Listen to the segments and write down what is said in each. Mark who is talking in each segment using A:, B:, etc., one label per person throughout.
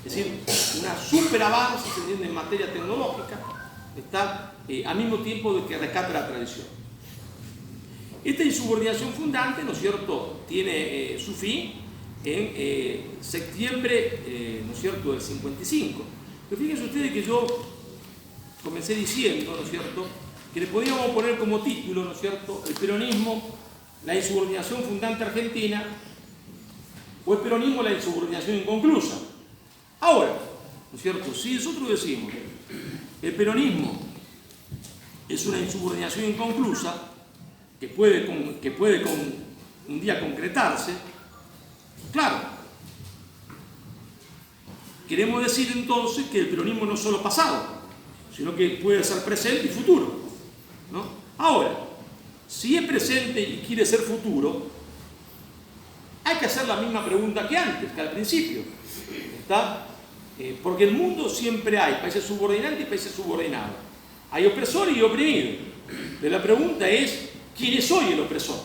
A: es decir, una super avance, se entiende, en materia tecnológica, está al mismo tiempo de que rescata la tradición. Esta insubordinación fundante, ¿no es cierto?, tiene su fin en septiembre, ¿no es cierto?, del 55. Pero fíjense ustedes que yo comencé diciendo, ¿no es cierto?, que le podíamos poner como título, ¿no es cierto?, el peronismo, la insubordinación fundante argentina, o el peronismo, la insubordinación inconclusa. Ahora, ¿no es cierto?, si nosotros decimos el peronismo es una insubordinación inconclusa, que puede un día concretarse, claro, queremos decir entonces que el peronismo no es solo pasado, sino que puede ser presente y futuro, ¿no? Ahora, si es presente y quiere ser futuro, hay que hacer la misma pregunta que antes, que al principio, ¿está? Porque en el mundo siempre hay países subordinantes y países subordinados. Hay opresores y oprimidos. Pero la pregunta es, ¿quién es hoy el opresor?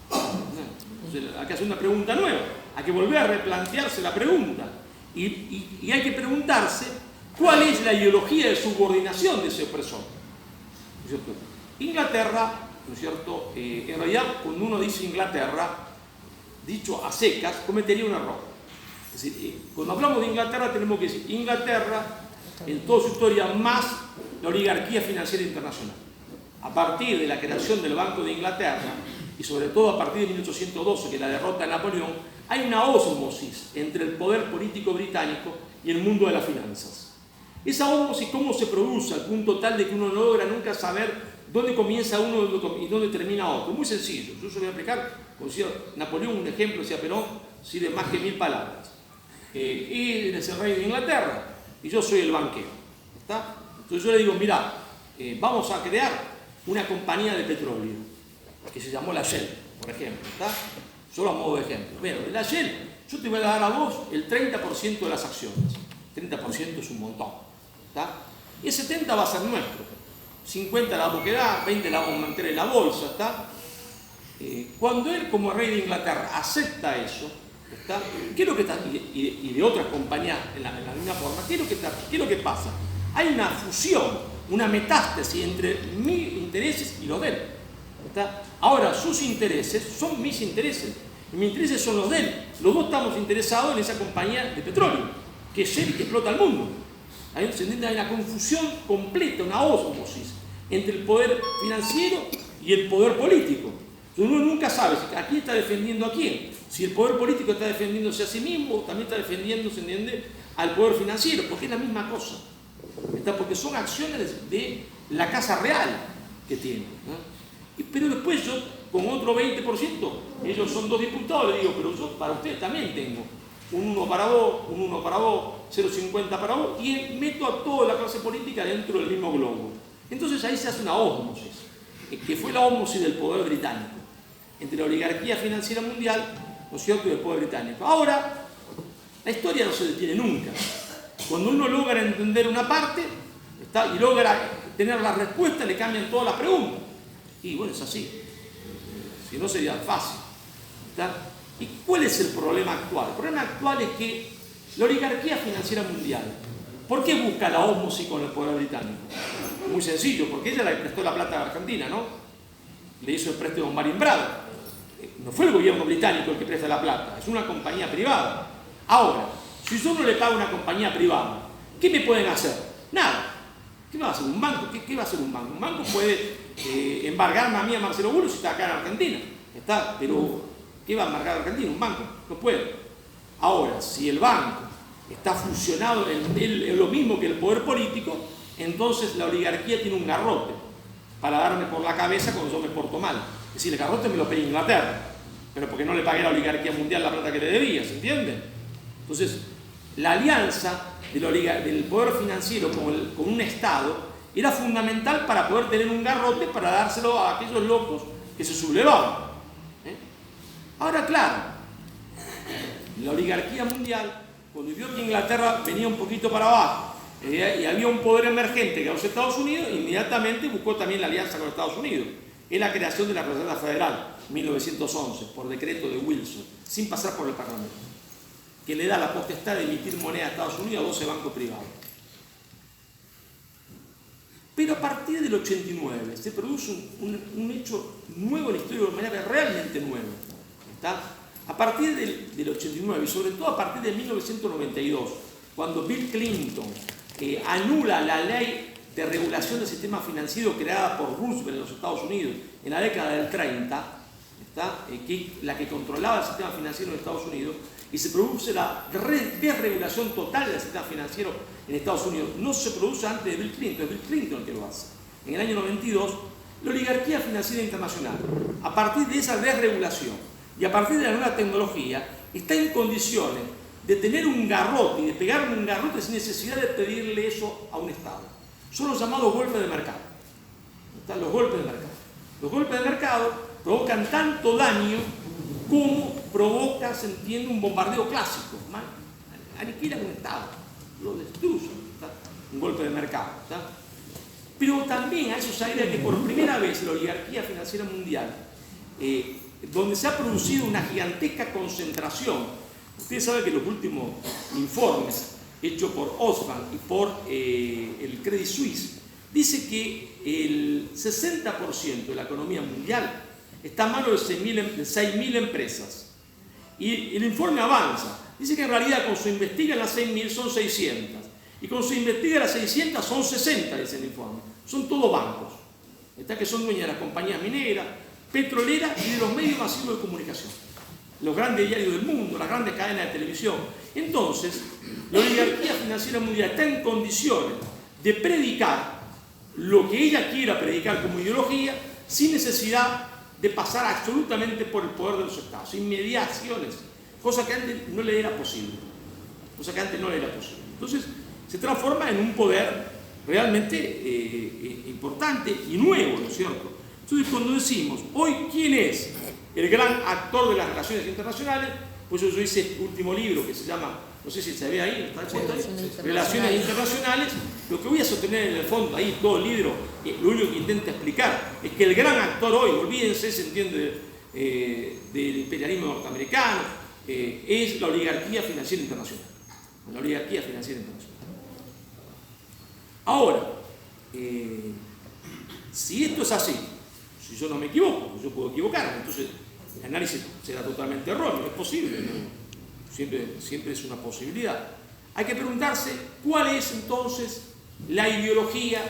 A: Entonces, hay que hacer una pregunta nueva. Hay que volver a replantearse la pregunta. Y hay que preguntarse cuál es la ideología de subordinación de ese opresor. ¿No es cierto? Inglaterra, ¿no es cierto?, en realidad, cuando uno dice Inglaterra, dicho a secas, cometería un error. Es decir, cuando hablamos de Inglaterra tenemos que decir Inglaterra en toda su historia más la oligarquía financiera internacional. A partir de la creación del Banco de Inglaterra y sobre todo a partir de 1812, que la derrota de Napoleón, hay una ósmosis entre el poder político británico y el mundo de las finanzas. Esa ósmosis, ¿cómo se produce? Al punto tal de que uno no logra nunca saber dónde comienza uno y dónde termina otro. Muy sencillo. Yo se lo voy a explicar. Como decía Napoleón, un ejemplo, decía Perón, sirve más que 1000 palabras. Él es el rey de Inglaterra y yo soy el banquero. ¿Está? Entonces yo le digo, mira, vamos a crear una compañía de petróleo que se llamó la Shell, por ejemplo. ¿Está? Solo a modo de ejemplo. Bueno, la Shell, yo te voy a dar a vos el 30% de las acciones. 30% es un montón. ¿Está? Y el 70% va a ser nuestro. 50 la vamos a quedar, 20 la vamos a mantener en la bolsa. ¿Está? Cuando él, como rey de Inglaterra, acepta eso, ¿está? ¿Qué es lo que está? Y de otras compañías en la misma forma, ¿qué es lo que pasa? Hay una fusión, una metástasis entre mis intereses y los de él. ¿Está? Ahora, sus intereses son mis intereses, y mis intereses son los de él. Los dos estamos interesados en esa compañía de petróleo, que es él que explota el mundo. Hay una confusión completa, una ósmosis entre el poder financiero y el poder político. Uno nunca sabe a quién está defendiendo a quién. Si el poder político está defendiéndose a sí mismo, también está defendiendo, ¿se entiende?, al poder financiero, porque es la misma cosa. Porque son acciones de la casa real que tienen, ¿no? Pero después yo, con otro 20%, ellos son 2 diputados, le digo, pero yo para ustedes también tengo un 1 para vos, un 1 para vos, 0,50 para vos, y meto a toda la clase política dentro del mismo globo. Entonces ahí se hace una ósmosis, que fue la ósmosis del poder británico, entre la oligarquía financiera mundial, ¿no es cierto?, y el poder británico. Ahora, la historia no se detiene nunca. Cuando uno logra entender una parte, ¿está?, y logra tener la respuesta, le cambian todas las preguntas. Y bueno, es así. Si no sería fácil. ¿Está? ¿Y cuál es el problema actual? El problema actual es que la oligarquía financiera mundial, ¿por qué busca la ósmosis con el poder británico? Muy sencillo, porque ella le prestó la plata a Argentina, ¿no? Le hizo el préstamo Marine Brothers. No fue el gobierno británico el que presta la plata, es una compañía privada. Ahora, si yo no le pago a una compañía privada, ¿qué me pueden hacer? Nada. ¿Qué va a hacer un banco? ¿Qué va a hacer un banco? Un banco puede embargarme a mí, a Marcelo Bullo, si está acá en Argentina. ¿Está? Pero, ¿qué va a embargar a Argentina? Un banco. No puede. Ahora, si el banco está fusionado en lo mismo que el poder político, entonces la oligarquía tiene un garrote para darme por la cabeza cuando yo me porto mal. Es decir, el garrote me lo pedí Inglaterra, pero porque no le pagué a la oligarquía mundial la plata que le debía, ¿se entiende? Entonces, la alianza del poder financiero con un Estado era fundamental para poder tener un garrote para dárselo a aquellos locos que se sublevaban. Ahora, claro, la oligarquía mundial, cuando vio que Inglaterra venía un poquito para abajo y había un poder emergente que era los Estados Unidos, inmediatamente buscó también la alianza con Estados Unidos. Es la creación de la Reserva Federal, 1911, por decreto de Wilson, sin pasar por el Parlamento. que le da la potestad de emitir moneda a Estados Unidos a 12 bancos privados. Pero a partir del 89 se produce un hecho nuevo en la historia monetaria, realmente nuevo. ¿Está? A partir del 89 y sobre todo a partir de 1992, cuando Bill Clinton anula la ley de regulación del sistema financiero creada por Roosevelt en los Estados Unidos en la década del 30, la que controlaba el sistema financiero en Estados Unidos, y se produce la desregulación total del sistema financiero en Estados Unidos. No se produce antes de Bill Clinton, es Bill Clinton el que lo hace. En el año 92, la oligarquía financiera internacional, a partir de esa desregulación y a partir de la nueva tecnología, está en condiciones de tener un garrote y de pegarle un garrote sin necesidad de pedirle eso a un Estado. Son los llamados golpes de mercado. ¿Están? Los golpes de mercado. Los golpes de mercado provocan tanto daño como provoca, se entiende, un bombardeo clásico. Aniquilan un Estado, lo destruyen. ¿Está? Un golpe de mercado. ¿Está? Pero también a eso se agrega que por primera vez la oligarquía financiera mundial, donde se ha producido una gigantesca concentración. Ustedes saben que los últimos informes hechos por Oswald y por el Credit Suisse dice que el 60% de la economía mundial está en manos de 6.000 empresas. Y el informe avanza. Dice que en realidad cuando se investigan las 6.000 son 600. Y cuando se investigan las 600 son 60, dice el informe. Son todos bancos. Que son dueños de las compañías mineras, petroleras y de los medios masivos de comunicación. Los grandes diarios del mundo, las grandes cadenas de televisión. Entonces, la oligarquía financiera mundial está en condiciones de predicar lo que ella quiera predicar como ideología sin necesidad de pasar absolutamente por el poder de los estados, sin mediaciones, cosa que antes no le era posible. Entonces, se transforma en un poder realmente importante y nuevo, ¿no es cierto? Entonces, cuando decimos, hoy, ¿quién es el gran actor de las relaciones internacionales? Pues yo hice este último libro que se llama, no sé si se ve ahí, Relaciones Internacionales. Lo que voy a sostener en el fondo, ahí todo el libro, lo único que intenta explicar es que el gran actor hoy, olvídense, se entiende, del imperialismo norteamericano, es la oligarquía financiera internacional. La oligarquía financiera internacional. Ahora, si esto es así, si yo no me equivoco, yo puedo equivocarme, entonces el análisis será totalmente erróneo, es posible, ¿no? Siempre es una posibilidad. Hay que preguntarse cuál es entonces la ideología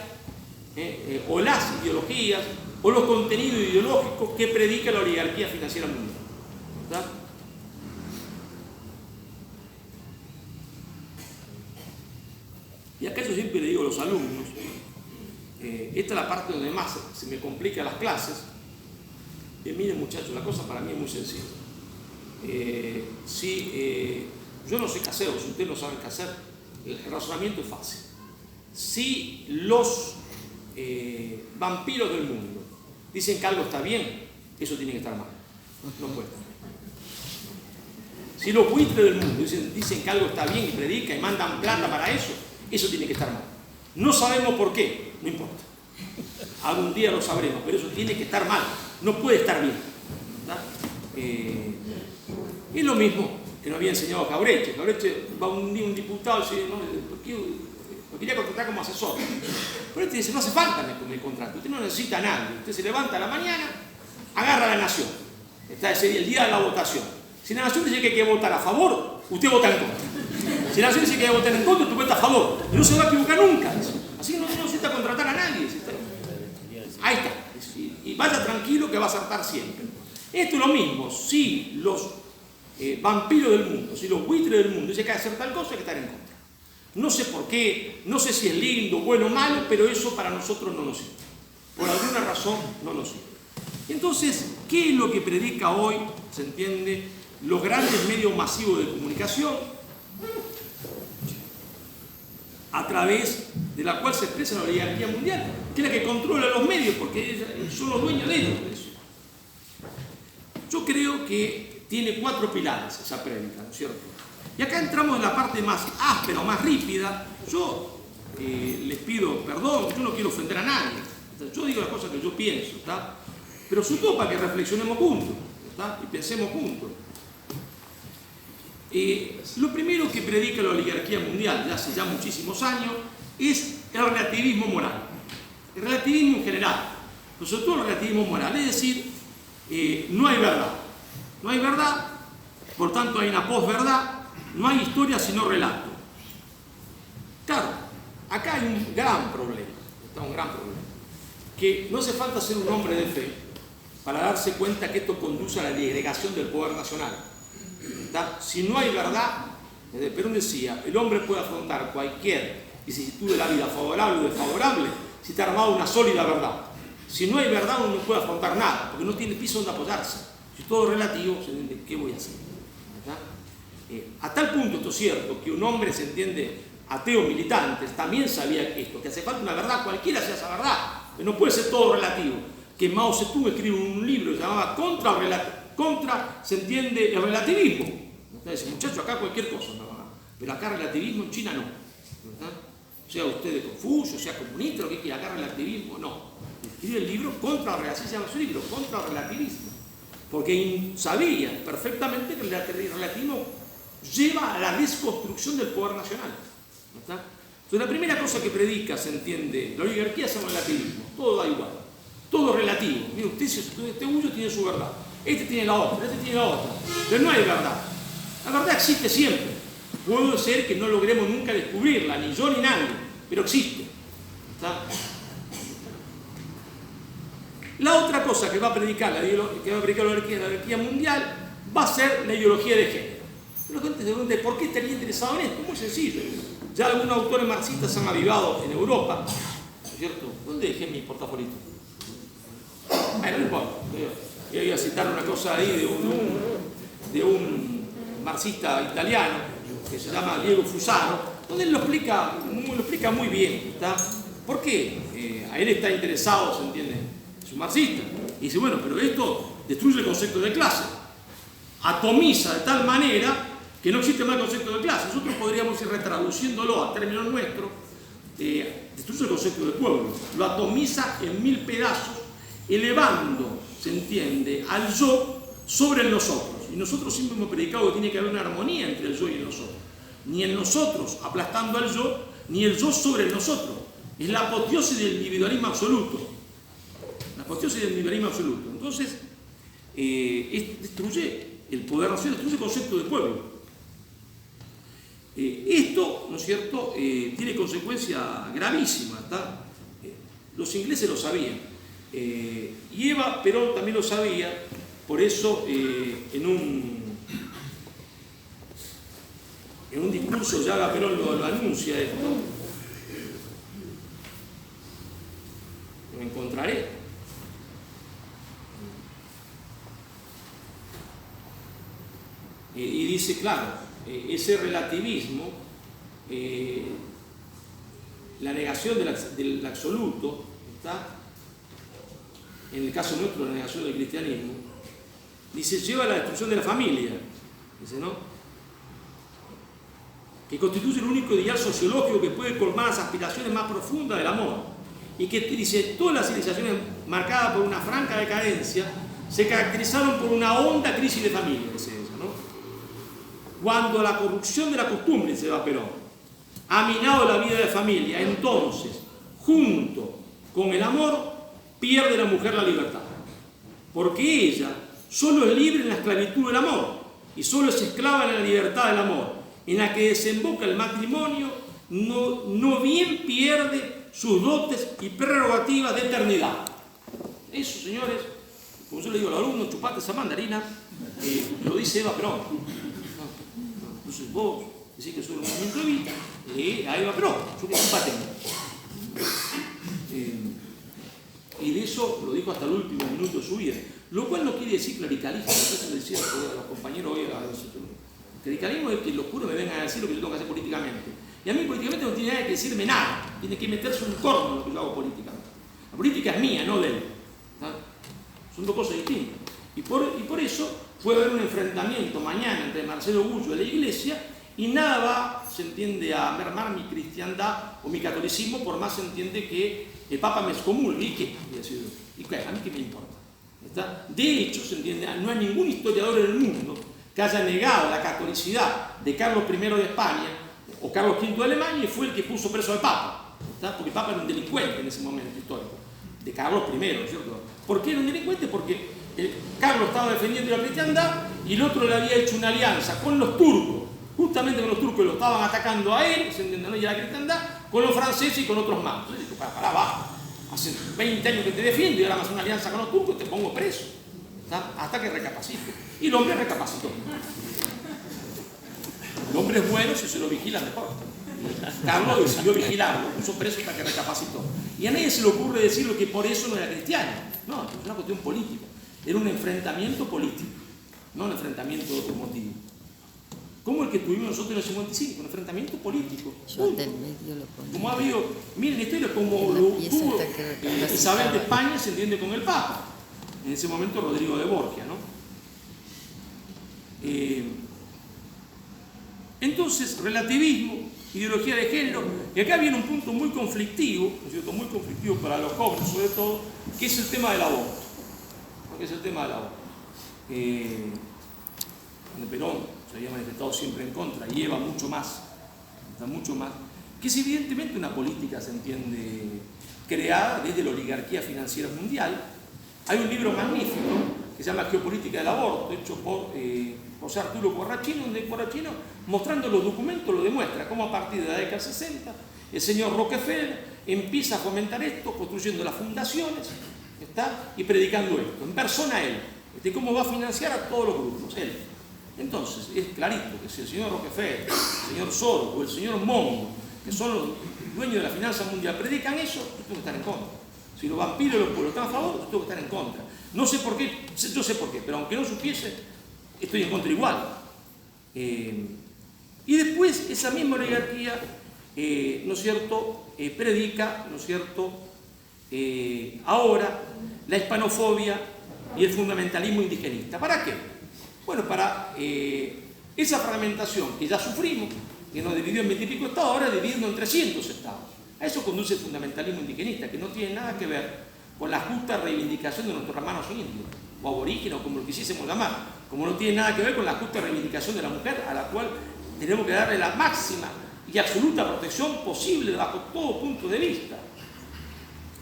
A: o las ideologías o los contenidos ideológicos que predica la oligarquía financiera mundial. ¿Verdad? Y acá yo siempre le digo a los alumnos, esta es la parte donde más se me complican las clases. Miren muchachos, la cosa para mí es muy sencilla. Yo no sé qué hacer, o si ustedes no saben qué hacer, el razonamiento es fácil. Si los vampiros del mundo dicen que algo está bien, eso tiene que estar mal. No puede estar bien. Si los buitres del mundo dicen que algo está bien y predican y mandan plata para eso, eso tiene que estar mal. No sabemos por qué, no importa. Algún día lo sabremos, pero eso tiene que estar mal. No puede estar bien. Es lo mismo que nos había enseñado Jauretche. Jauretche va un día un diputado y dice, no, lo quería contratar como asesor. Jauretche dice, no hace falta me contrato, usted no necesita a nadie. Usted se levanta a la mañana, agarra a la nación. Está ese día, el día de la votación. Si la nación dice que hay que votar a favor, usted vota en contra. Si la nación dice que hay que votar en contra, usted vota a favor. Y no se va a equivocar nunca. Así que no necesita contratar a nadie. Ahí está. Y vaya tranquilo que va a acertar siempre. Esto es lo mismo. Si los vampiros del mundo, si los buitres del mundo dicen que hay que hacer tal cosa, hay que estar en contra. No sé por qué, no sé si es lindo, bueno o malo, pero eso para nosotros no nos sirve. Por alguna razón no nos sirve. Entonces, ¿qué es lo que predica hoy, se entiende, los grandes medios masivos de comunicación, a través de la cual se expresa la oligarquía mundial, que es la que controla los medios, porque son los dueños de ellos? Yo creo que tiene 4 pilares esa prédica, ¿no es cierto? Y acá entramos en la parte más áspera, más rípida. Yo les pido perdón, yo no quiero ofender a nadie. Yo digo las cosas que yo pienso, ¿está? Pero sobre todo para que reflexionemos juntos, ¿está? Y pensemos juntos. Lo primero que predica la oligarquía mundial, de hace ya muchísimos años, es el relativismo moral. El relativismo en general, pero sobre todo el relativismo moral, es decir, no hay verdad. No hay verdad, por tanto hay una posverdad, no hay historia sino relato. Claro, acá hay un gran problema, que no hace falta ser un hombre de fe para darse cuenta que esto conduce a la disgregación del poder nacional. ¿Está? Si no hay verdad, desde Perón decía, el hombre puede afrontar cualquier vicisitud de la vida, favorable o desfavorable, si está armado una sólida verdad. Si no hay verdad, uno no puede afrontar nada, porque no tiene piso donde apoyarse. Si todo es relativo, se entiende, ¿qué voy a hacer? A tal punto, esto es cierto, que un hombre, se entiende, ateo militante, también sabía esto, que hace falta una verdad, cualquiera sea esa verdad, que no puede ser todo relativo. Que Mao Zedong escribe un libro que se llamaba contra, se entiende, el relativismo. Entonces, muchachos, acá cualquier cosa, ¿no? Pero acá relativismo en China no. ¿Verdad? Sea usted de Confucio, sea comunista, lo que quiera, acá relativismo no. Escribe el libro contra, así se llama su libro, contra el relativismo. Porque sabía perfectamente que el relativismo lleva a la desconstrucción del poder nacional. ¿Verdad? Entonces, la primera cosa que predica, se entiende, la oligarquía es el relativismo, todo da igual. Todo relativo. Mire, usted, este Ullo tiene su verdad, este tiene la otra, pero no hay verdad. La verdad existe siempre. Puede ser que no logremos nunca descubrirla, ni yo ni nadie, pero existe. ¿Está? La otra cosa que va a predicar la oligarquía mundial va a ser la ideología de género. Pero la gente se pregunta, ¿por qué estaría interesado en esto? Muy sencillo. Ya algunos autores marxistas se han avivado en Europa, ¿no es cierto? ¿Dónde dejé mi portafolito? Bueno, no importa. Yo iba a citar una cosa ahí de un marxista italiano que se llama Diego Fusaro, donde él lo explica muy bien. ¿Está? ¿Por qué? A él está interesado, se entiende, es un marxista. Y dice, bueno, pero esto destruye el concepto de clase. Atomiza de tal manera que no existe más el concepto de clase. Nosotros podríamos ir retraduciéndolo a términos nuestros, destruye el concepto de pueblo. Lo atomiza en 1000 pedazos, elevando, se entiende, al yo sobre el nosotros. Y nosotros siempre hemos predicado que tiene que haber una armonía entre el yo y el nosotros. Ni el nosotros aplastando al yo, ni el yo sobre el nosotros. Es la apoteosis del individualismo absoluto. La apoteosis del individualismo absoluto. Entonces, destruye el poder nacional, destruye el concepto de pueblo. Esto, ¿no es cierto?, tiene consecuencias gravísimas. Los ingleses lo sabían. Y Eva Perón también lo sabía, por eso en un discurso ya Eva Perón lo anuncia esto. Lo encontraré. Y dice, claro, ese relativismo, la negación del absoluto, ¿está? En el caso nuestro, la negación del cristianismo, dice, lleva a la destrucción de la familia, dice, ¿no? Que constituye el único ideal sociológico que puede colmar las aspiraciones más profundas del amor, y que, dice, todas las civilizaciones marcadas por una franca decadencia se caracterizaron por una honda crisis de familia, dice ella, ¿no? Cuando la corrupción de la costumbre, dice Eva Perón, ha minado la vida de familia, entonces, junto con el amor, pierde la mujer la libertad, porque ella solo es libre en la esclavitud del amor y solo es esclava en la libertad del amor, en la que desemboca el matrimonio, no bien pierde sus dotes y prerrogativas de eternidad. Eso, señores, como yo le digo a los alumnos, chupate esa mandarina, lo dice Eva Perón. Entonces vos decís que soy un movimiento de vida, a Eva Perón, yo que chupate. Y de eso lo dijo hasta el último minuto de su vida. Lo cual no quiere decir clericalismo, eso le decía a los compañeros hoy. Clericalismo es que los curas me vengan a decir lo que yo tengo que hacer políticamente. Y a mí políticamente no tiene nada que decirme nada, tiene que meterse un corno en lo que yo hago políticamente. La política es mía, no de él. ¿Tá? Son dos cosas distintas. Y por eso puede haber un enfrentamiento mañana entre Marcelo Gullo y la Iglesia y nada va, se entiende, a mermar mi cristiandad o mi catolicismo, por más se entiende que el Papa me excomulgue. ¿Y qué? ¿Y qué? ¿A mí qué me importa? ¿Está? De hecho, se entiende, no hay ningún historiador en el mundo que haya negado la catolicidad de Carlos I de España o Carlos V de Alemania y fue el que puso preso al Papa, ¿está? Porque el Papa era un delincuente en ese momento histórico, de Carlos I, ¿cierto? ¿Por qué era un delincuente? Porque Carlos estaba defendiendo la cristiandad y el otro le había hecho una alianza con los turcos, justamente con los turcos que lo estaban atacando a él, ¿se entiende? ¿No? Y a la cristiandad, con los franceses y con otros más. Entonces dijo, para, baja, hace 20 años que te defiendo y ahora me haces una alianza con los turcos y te pongo preso, ¿está? Hasta que recapacite. Y el hombre recapacitó. El hombre es bueno si se lo vigila mejor. Carlos decidió vigilarlo, lo puso preso hasta que recapacitó. Y a nadie se le ocurre decirlo que por eso no era cristiano. No, es una cuestión política. Era un enfrentamiento político, no un enfrentamiento de otro motivo. Como el que tuvimos nosotros en el 55, un enfrentamiento político. Como ha habido, miren, esto era como lo tuvo Isabel de España, se entiende, con el Papa. En ese momento Rodrigo de Borgia, ¿no? Entonces, relativismo, ideología de género, y acá viene un punto muy conflictivo, ¿no es cierto? Muy conflictivo para los jóvenes sobre todo, que es el tema del aborto. ¿No? Que es el tema del aborto. Perón se había manifestado siempre en contra, y Eva mucho más, que es evidentemente una política, se entiende, creada desde la oligarquía financiera mundial. Hay un libro magnífico que se llama Geopolítica del Aborto, hecho por José Arturo Corrachino, donde Corrachino, mostrando los documentos, lo demuestra, cómo a partir de la década 60, el señor Rockefeller empieza a fomentar esto, construyendo las fundaciones, ¿está? Y predicando esto, en persona él, de cómo va a financiar a todos los grupos, él. Entonces, es clarito que si el señor Rockefeller, el señor Soros o el señor Mongo, que son los dueños de la finanza mundial, predican eso, yo tengo que estar en contra. Si los vampiros de los pueblos están a favor, yo tengo que estar en contra. No sé por qué, yo sé por qué, pero aunque no supiese, estoy en contra igual. Y después esa misma oligarquía, ¿no es cierto?, predica, ¿no es cierto?, ahora la hispanofobia y el fundamentalismo indigenista. ¿Para qué? Bueno, para esa fragmentación que ya sufrimos, que nos dividió en 20 y pico estados, ahora dividiendo en 300 estados. A eso conduce el fundamentalismo indigenista, que no tiene nada que ver con la justa reivindicación de nuestros hermanos indios, o aborígenes, o como lo quisiésemos llamar, como no tiene nada que ver con la justa reivindicación de la mujer, a la cual tenemos que darle la máxima y absoluta protección posible bajo todo punto de vista.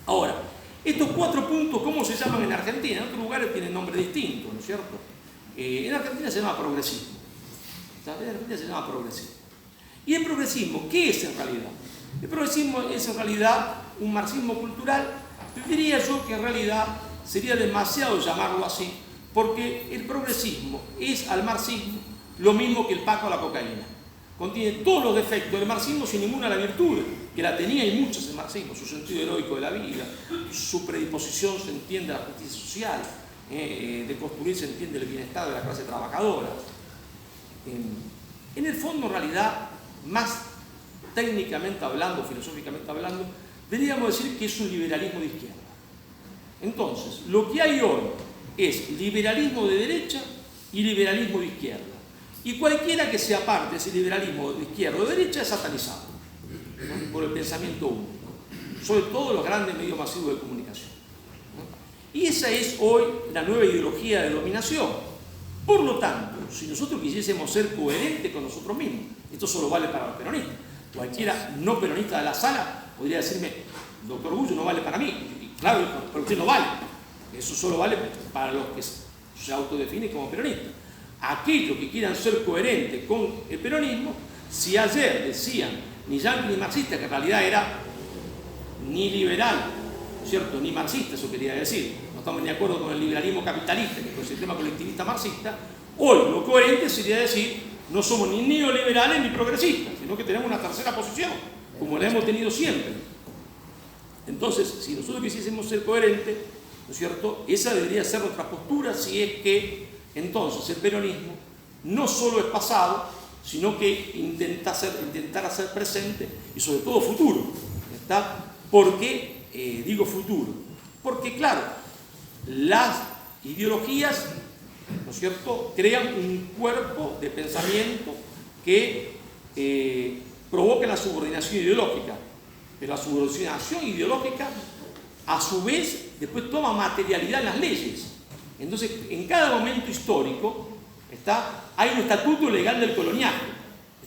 A: Ahora, estos 4 puntos, ¿cómo se llaman en Argentina? En otros lugares tienen nombre distinto, ¿no es cierto? En Argentina se llama progresismo. En Argentina se llama progresismo. ¿Y el progresismo qué es en realidad? El progresismo es en realidad un marxismo cultural, pero diría yo que en realidad sería demasiado llamarlo así, porque el progresismo es al marxismo lo mismo que el paco a la cocaína. Contiene todos los defectos del marxismo sin ninguna de las virtudes, que la tenía y muchas el marxismo, su sentido heroico de la vida, su predisposición, se entiende, a la justicia social, de construir, se entiende, el bienestar de la clase trabajadora. En el fondo, en realidad, más técnicamente hablando, filosóficamente hablando, deberíamos decir que es un liberalismo de izquierda. Entonces, lo que hay hoy es liberalismo de derecha y liberalismo de izquierda. Y cualquiera que sea parte de ese liberalismo de izquierda o de derecha es satanizado, ¿no?, por el pensamiento único, sobre todo los grandes medios masivos de comunicación, ¿no? Y esa es hoy la nueva ideología de dominación. Por lo tanto, si nosotros quisiésemos ser coherentes con nosotros mismos, esto solo vale para los peronistas. Cualquiera no peronista de la sala podría decirme, doctor Gullo, no vale para mí. Y claro, pero usted no vale. Eso solo vale para los que se autodefinen como peronistas. Aquellos que quieran ser coherentes con el peronismo, si ayer decían ni yanqui ni marxista, que en realidad era ni liberal, ¿cierto?, ni marxista, eso quería decir, no estamos ni de acuerdo con el liberalismo capitalista, que es el sistema colectivista marxista, hoy lo coherente sería decir, no somos ni neoliberales ni progresistas, sino que tenemos una tercera posición, como la hemos tenido siempre. Entonces, si nosotros quisiésemos ser coherentes, ¿no es cierto?, esa debería ser nuestra postura, si es que entonces el peronismo no solo es pasado, sino que intentar hacer presente y sobre todo futuro. ¿Está? ¿Por qué digo futuro? Porque claro, las ideologías, ¿no es cierto?, crean un cuerpo de pensamiento que provoca la subordinación ideológica, pero la subordinación ideológica a su vez después toma materialidad en las leyes. Entonces, en cada momento histórico, Hay un estatuto legal del coloniaje,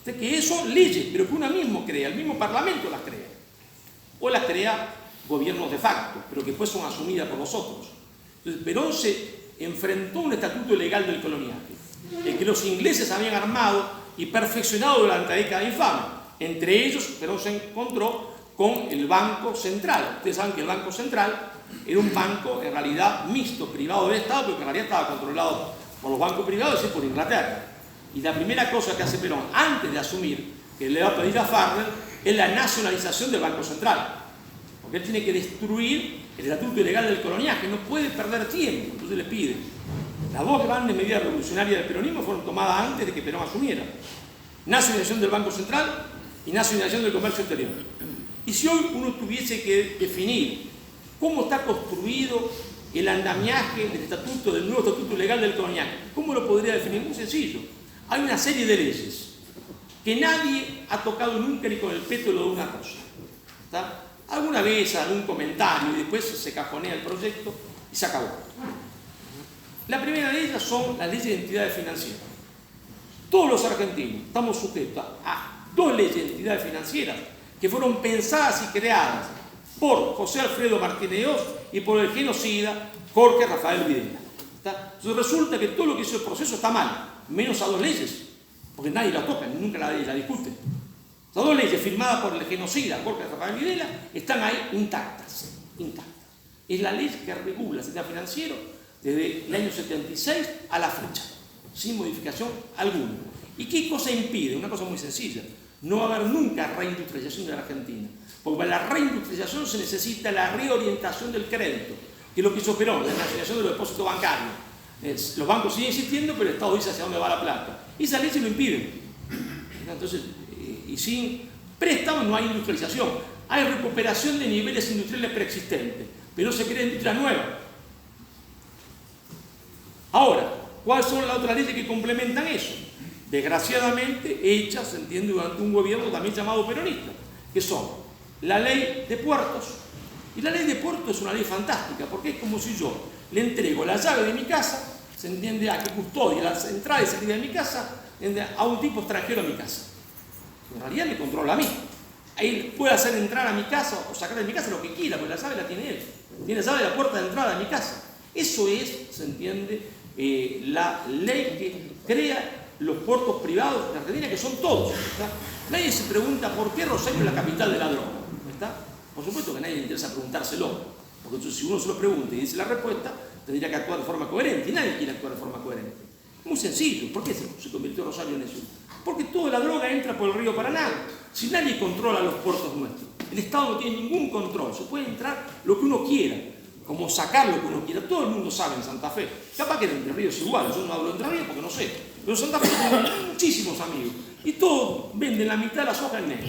A: que son leyes, pero que uno mismo crea, el mismo Parlamento las crea. O las crea gobiernos de facto, pero que después son asumidas por los otros. Entonces, Perón se enfrentó a un estatuto legal del coloniaje, el que los ingleses habían armado y perfeccionado durante la década infame. Entre ellos, Perón se encontró con el Banco Central. Ustedes saben que el Banco Central era un banco en realidad mixto, privado de Estado, pero que en realidad estaba controlado por los bancos privados, es decir, por Inglaterra. Y la primera cosa que hace Perón, antes de asumir, que le va a pedir a Farrell, es la nacionalización del Banco Central. Porque él tiene que destruir el estatuto ilegal del coloniaje, no puede perder tiempo. Entonces le pide. Las dos grandes medidas revolucionarias del peronismo fueron tomadas antes de que Perón asumiera. Nacionalización del Banco Central y nacionalización del comercio exterior. Y si hoy uno tuviese que definir cómo está construido el andamiaje del nuevo estatuto legal del coloniaje, ¿cómo lo podría definir? Muy sencillo. Hay una serie de leyes que nadie ha tocado nunca ni con el pétalo de una rosa. ¿Está? Alguna vez, algún comentario, y después se cajonea el proyecto y se acabó. La primera de ellas son las leyes de entidades financieras. Todos los argentinos estamos sujetos a dos leyes de entidades financieras que fueron pensadas y creadas por José Alfredo Martínez de Oz y por el genocida Jorge Rafael Videla. Entonces resulta que todo lo que hizo el proceso está mal, menos a dos leyes, porque nadie la toca, nunca la discute. Las dos leyes firmadas por el genocida Jorge Rafael Videla están ahí intactas. Es la ley que regula el sistema financiero desde el año 76 a la fecha, sin modificación alguna. ¿Y qué cosa impide? Una cosa muy sencilla. No va a haber nunca reindustrialización de la Argentina, porque para la reindustrialización se necesita la reorientación del crédito, que es lo que hizo Perón, la nacionalización de los depósitos bancarios. Los bancos siguen existiendo, pero el Estado dice hacia dónde va la plata. Y esas leyes lo impiden. Entonces, y sin préstamos no hay industrialización. Hay recuperación de niveles industriales preexistentes, pero no se crea industria nueva. Ahora, ¿cuáles son las otras leyes que complementan eso? Desgraciadamente hechas, se entiende, durante un gobierno también llamado peronista, que son la ley de puertos. Y la ley de puertos es una ley fantástica, porque es como si yo le entrego la llave de mi casa, se entiende, a que custodia las entradas y salidas de mi casa, a un tipo extranjero a mi casa. En realidad me controla a mí. Ahí puede hacer entrar a mi casa o sacar de mi casa lo que quiera, porque la llave la tiene él. Tiene la llave de la puerta de entrada de mi casa. Eso es, se entiende, la ley que crea los puertos privados de Argentina, que son todos. ¿Está? Nadie se pregunta por qué Rosario es la capital de la droga. ¿Está? Por supuesto que a nadie le interesa preguntárselo, porque entonces, si uno se lo pregunta y dice la respuesta, tendría que actuar de forma coherente, y nadie quiere actuar de forma coherente. Muy sencillo. ¿Por qué se convirtió Rosario en eso? Porque toda la droga entra por el río Paraná. Si nadie controla los puertos nuestros, el Estado no tiene ningún control, se puede entrar lo que uno quiera, como sacar lo que uno quiera. Todo el mundo sabe en Santa Fe. Capaz que en Entre Ríos es igual, yo no hablo de Entre Ríos porque no sé. Pero en Santa Fe tengo muchísimos amigos y todos venden la mitad de la soja en negro.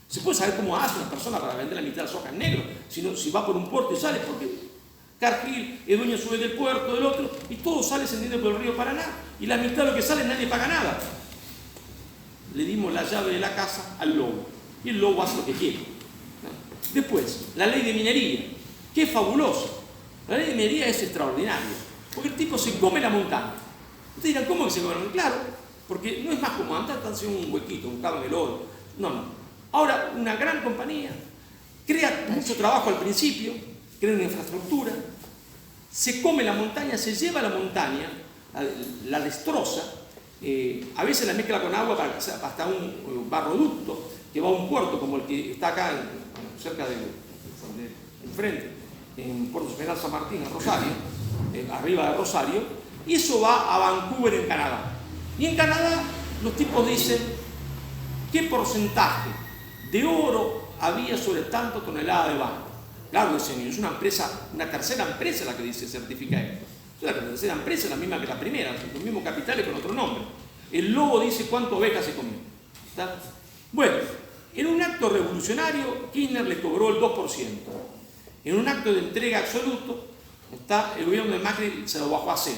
A: Se puede saber cómo hace una persona para vender la mitad de la soja en negro, si va por un puerto y sale, porque Cargill es dueño sube del puerto, del otro, y todo sale ascendiendo por el río Paraná, y la mitad de lo que sale nadie paga nada. Le dimos la llave de la casa al lobo, y el lobo hace lo que quiere. Después, la ley de minería, que es fabulosa. La ley de minería es extraordinaria, porque el tipo se come la montaña. Ustedes dirán, ¿cómo que se come la montaña? Claro, porque no es más como andar tan sin un huequito, buscaban el oro. No. Ahora, una gran compañía crea mucho trabajo al principio, crea una infraestructura, se come la montaña, se lleva la montaña, la destroza, a veces la mezcla con agua hasta un barroducto que va a un puerto como el que está acá cerca de enfrente, en Puerto General San Martín, en Rosario, arriba de Rosario, y eso va a Vancouver, en Canadá. Y en Canadá los tipos dicen qué porcentaje de oro había sobre tanto tonelada de barro. Claro, dicen, es una empresa, una tercera empresa la que dice certifica esto. O sea, la tercera empresa es la misma que la primera, los mismos capitales con otro nombre. El lobo dice cuánto oveja se comió. ¿Está? Bueno, en un acto revolucionario, Kirchner le cobró el 2%. En un acto de entrega absoluto, el gobierno de Macri se lo bajó a 0.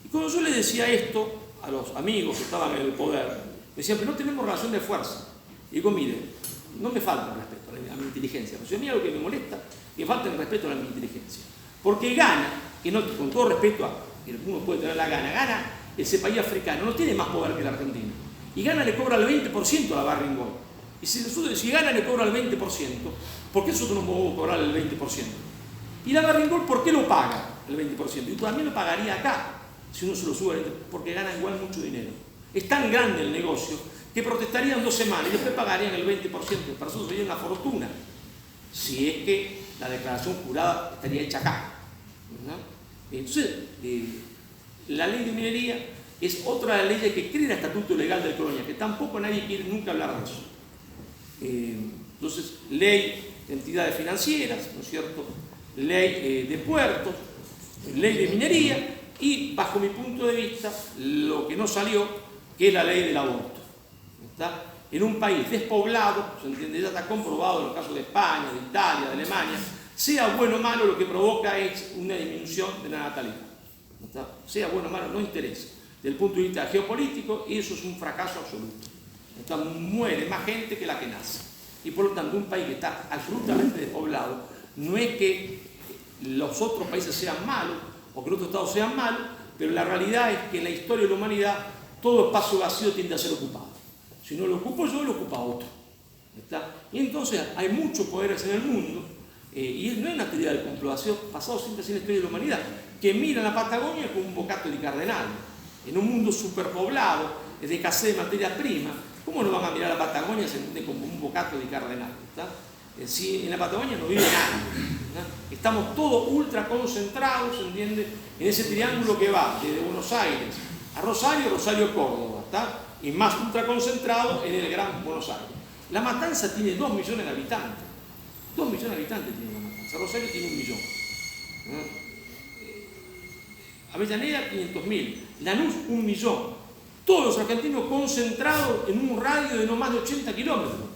A: Y cuando yo le decía esto a los amigos que estaban en el poder, me decían, pero no tenemos relación de fuerza. Y digo, mire, no me falta el respeto a mi inteligencia. Pero si a mí algo que me molesta, me falta el respeto a mi inteligencia. Porque gana, que no, con todo respeto a que uno puede tener la gana ese país africano no tiene más poder que la Argentina. Y gana le cobra el 20% a la Barringol. Y si gana le cobra el 20%, ¿por qué nosotros no podemos cobrar el 20%? Y la Barringol, ¿por qué lo paga el 20%? Y también lo pagaría acá, si uno se lo sube al 20%, porque gana igual mucho dinero. Es tan grande el negocio que protestarían 2 semanas y después pagarían el 20%. Para nosotros sería una fortuna, si es que la declaración jurada estaría hecha acá, ¿no? Entonces, la ley de minería es otra de las leyes que crea el estatuto legal del Colonia, que tampoco nadie quiere nunca hablar de eso. Entonces, ley de entidades financieras, ¿no es cierto? Ley de puertos, ley de minería y, bajo mi punto de vista, lo que no salió, que es la ley del aborto. ¿Está? En un país despoblado, se entiende, ya está comprobado en los casos de España, de Italia, de Alemania, sea bueno o malo, lo que provoca es una disminución de la natalidad. ¿Está? Sea bueno o malo, no interesa. Desde el punto de vista geopolítico, eso es un fracaso absoluto. ¿Está? Muere más gente que la que nace. Y por lo tanto, un país que está absolutamente despoblado, no es que los otros países sean malos o que los otros estados sean malos, pero la realidad es que en la historia de la humanidad todo espacio vacío tiende a ser ocupado. Si no lo ocupo yo, lo ocupa otro. ¿Está? Y entonces hay muchos poderes en el mundo, y no es una teoría del complot, ha sido pasado siempre así en la historia de la humanidad, que miran la Patagonia como un bocato de cardenal. En un mundo superpoblado, de escasez de materia prima, ¿cómo no van a mirar la Patagonia como un bocato de cardenal? ¿Está? Si en la Patagonia no vive nadie, ¿no? Estamos todos ultra concentrados, ¿entiende? En ese triángulo que va desde Buenos Aires a Rosario, Rosario, Córdoba, ¿está? Y más ultra concentrado en el Gran Buenos Aires. La Matanza tiene 2 millones de habitantes. 2 millones de habitantes tiene la Matanza. Rosario tiene 1 millón. Avellaneda, 500.000. Lanús, 1 millón. Todos los argentinos concentrados en un radio de no más de 80 kilómetros.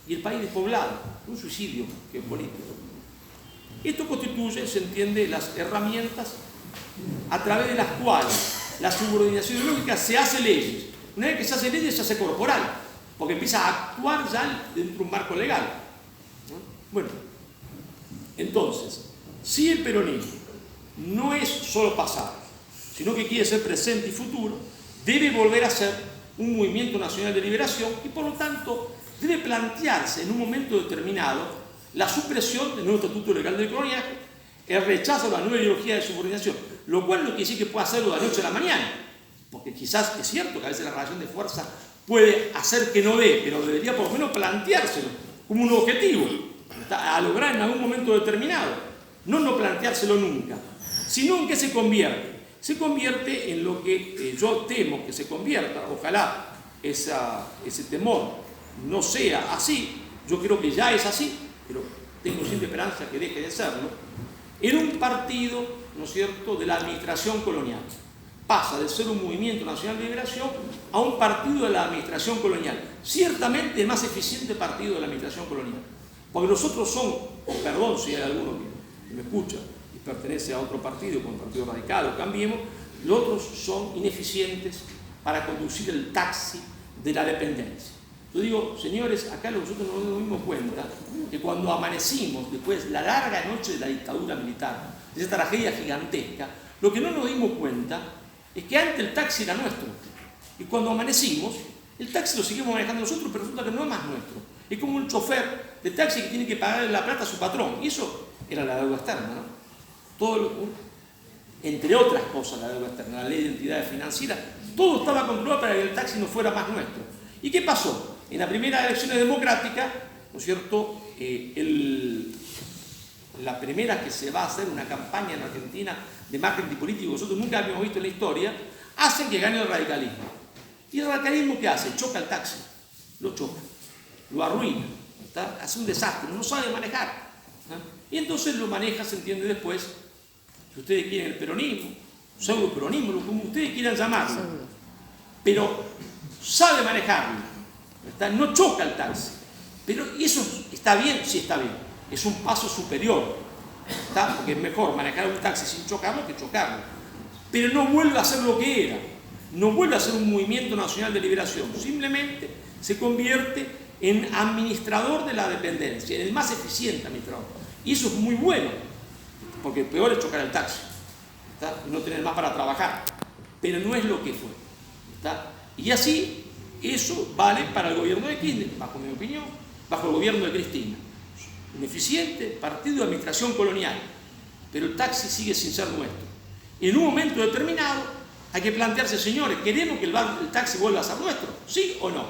A: Y el país despoblado. Un suicidio geopolítico. Esto constituye, se entiende, las herramientas a través de las cuales la subordinación ideológica se hace leyes. Una vez que se hace leyes, se hace corporal, porque empieza a actuar ya dentro de un marco legal. ¿No? Bueno, entonces, si el peronismo no es solo pasado, sino que quiere ser presente y futuro, debe volver a ser un movimiento nacional de liberación y, por lo tanto, debe plantearse en un momento determinado la supresión del nuevo estatuto legal del coloniaje, el rechazo a la nueva ideología de subordinación, lo cual no quiere decir que pueda hacerlo de la noche a la mañana, porque quizás es cierto que a veces la relación de fuerza puede hacer que no dé, pero debería por lo menos planteárselo como un objetivo a lograr en algún momento determinado, no planteárselo nunca, sino en qué se convierte. Se convierte en lo que yo temo que se convierta, ojalá ese temor no sea así, yo creo que ya es así, pero tengo siempre esperanza que deje de serlo, en un partido, ¿no es cierto?, de la administración colonial. Pasa de ser un movimiento nacional de liberación a un partido de la administración colonial. Ciertamente el más eficiente partido de la administración colonial. Porque los otros son, perdón si hay alguno que me escucha y pertenece a otro partido, como el Partido Radical o Cambiemos, los otros son ineficientes para conducir el taxi de la dependencia. Yo digo, señores, acá nosotros nos dimos cuenta que cuando amanecimos, después de la larga noche de la dictadura militar, de esa tragedia gigantesca, lo que no nos dimos cuenta es que antes el taxi era nuestro. Y cuando amanecimos, el taxi lo seguimos manejando nosotros, pero resulta que no es más nuestro. Es como un chofer de taxi que tiene que pagarle la plata a su patrón. Y eso era la deuda externa, ¿no? Entre otras cosas, la deuda externa, la ley de entidades financieras, todo estaba controlado para que el taxi no fuera más nuestro. ¿Y qué pasó? En las primeras elecciones democráticas, ¿no es cierto?, la primera que se va a hacer una campaña en Argentina de marketing político que nosotros nunca habíamos visto en la historia, hacen que gane el radicalismo. ¿Y el radicalismo qué hace? Choca el taxi, lo choca, lo arruina, ¿está? Hace un desastre, no sabe manejar, ¿no? Y entonces lo maneja, se entiende después, si ustedes quieren el peronismo, pseudo peronismo, como ustedes quieran llamarlo, pero sabe manejarlo, ¿está? No choca el taxi. Pero ¿y eso está bien? Sí, está bien. Es un paso superior, ¿está? Porque es mejor manejar un taxi sin chocarlo que chocarlo. Pero no vuelve a ser lo que era. No vuelve a ser un movimiento nacional de liberación. Simplemente se convierte en administrador de la dependencia, en el más eficiente administrador. Y eso es muy bueno, porque peor es chocar el taxi, ¿está? Y no tener más para trabajar. pero no es lo que fue. ¿Está? Y así, eso vale para el gobierno de Kirchner, bajo mi opinión, bajo el gobierno de Cristina. Un eficiente partido de administración colonial, pero el taxi sigue sin ser nuestro. Y en un momento determinado hay que plantearse, señores, ¿queremos que el taxi vuelva a ser nuestro? ¿Sí o no?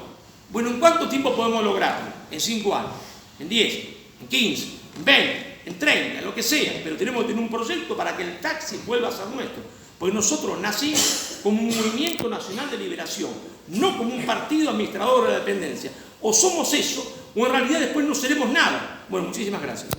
A: Bueno, ¿en cuánto tiempo podemos lograrlo? ¿En 5 años? ¿En 10? ¿En 15? ¿En 20? ¿En 30? En lo que sea. Pero tenemos que tener un proyecto para que el taxi vuelva a ser nuestro. Porque nosotros nacimos como un movimiento nacional de liberación, no como un partido administrador de la dependencia. O somos eso, o en realidad después no seremos nada. Bueno, muchísimas gracias.